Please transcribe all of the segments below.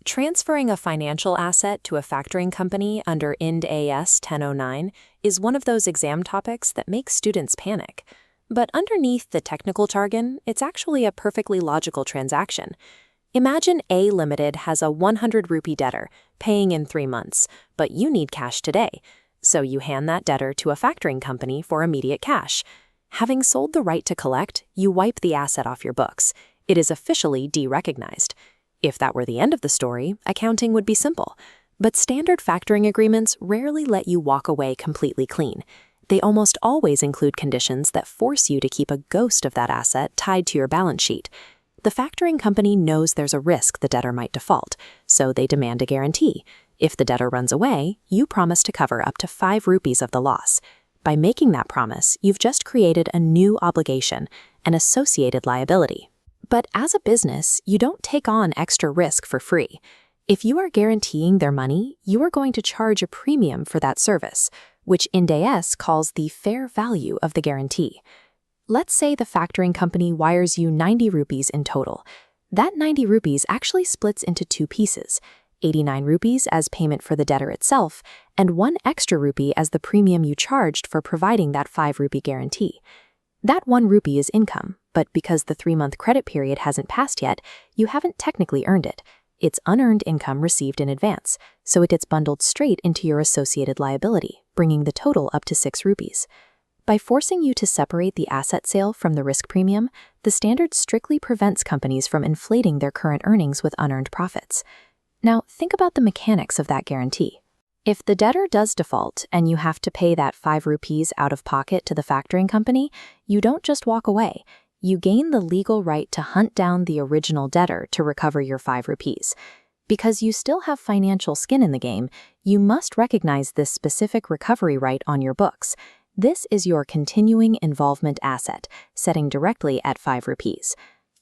Transferring a financial asset to a factoring company under Ind AS 1009 is one of those exam topics that makes students panic. But underneath the technical jargon, it's actually a perfectly logical transaction. Imagine A Limited has a 100 rupee debtor, paying in 3 months, but you need cash today. So you hand that debtor to a factoring company for immediate cash. Having sold the right to collect, you wipe the asset off your books. It is officially derecognized. If that were the end of the story, accounting would be simple. But standard factoring agreements rarely let you walk away completely clean. They almost always include conditions that force you to keep a ghost of that asset tied to your balance sheet. The factoring company knows there's a risk the debtor might default, so they demand a guarantee. If the debtor runs away, you promise to cover up to 5 rupees of the loss. By making that promise, you've just created a new obligation, an associated liability. But as a business, you don't take on extra risk for free. If you are guaranteeing their money, you are going to charge a premium for that service, which Ind AS calls the fair value of the guarantee. Let's say the factoring company wires you 90 rupees in total. That 90 rupees actually splits into 2 pieces, 89 rupees as payment for the debtor itself, and 1 extra rupee as the premium you charged for providing that 5 rupee guarantee. That 1 rupee is income, but because the 3-month credit period hasn't passed yet, you haven't technically earned it. It's unearned income received in advance, so it gets bundled straight into your associated liability, bringing the total up to 6 rupees. By forcing you to separate the asset sale from the risk premium, the standard strictly prevents companies from inflating their current earnings with unearned profits. Now, think about the mechanics of that guarantee. If the debtor does default and you have to pay that 5 rupees out of pocket to the factoring company, you don't just walk away. You gain the legal right to hunt down the original debtor to recover your 5 rupees. Because you still have financial skin in the game, you must recognize this specific recovery right on your books. This is your continuing involvement asset, setting directly at 5 rupees.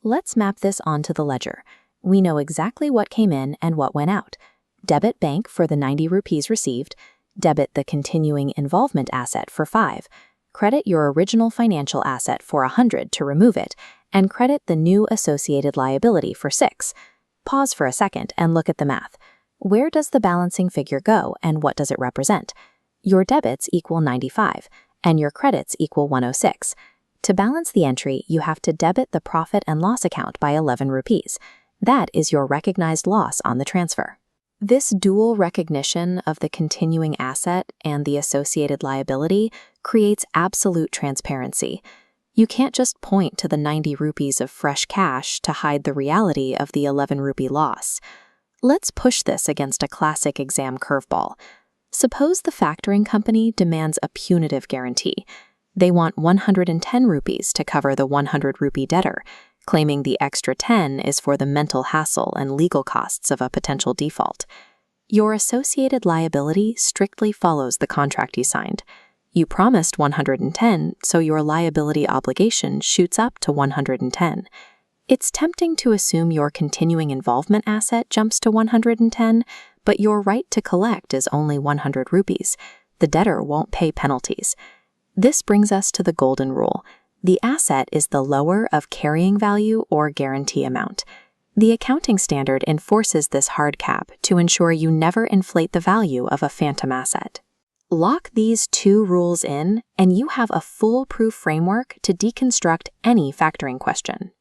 Let's map this onto the ledger. We know exactly what came in and what went out. Debit bank for the 90 rupees received, debit the continuing involvement asset for 5, credit your original financial asset for 100 to remove it, and credit the new associated liability for 6. Pause for a second and look at the math. Where does the balancing figure go and what does it represent? Your debits equal 95, and your credits equal 106. To balance the entry, you have to debit the profit and loss account by 11 rupees. That is your recognized loss on the transfer. This dual recognition of the continuing asset and the associated liability creates absolute transparency. You can't just point to the 90 rupees of fresh cash to hide the reality of the 11 rupee loss. Let's push this against a classic exam curveball. Suppose the factoring company demands a punitive guarantee. They want 110 rupees to cover the 100 rupee debtor, claiming the extra 10 is for the mental hassle and legal costs of a potential default. Your associated liability strictly follows the contract you signed. You promised 110, so your liability obligation shoots up to 110. It's tempting to assume your continuing involvement asset jumps to 110, but your right to collect is only 100 rupees. The debtor won't pay penalties. This brings us to the golden rule. The asset is the lower of carrying value or guarantee amount. The accounting standard enforces this hard cap to ensure you never inflate the value of a phantom asset. Lock these 2 rules in, and you have a foolproof framework to deconstruct any factoring question.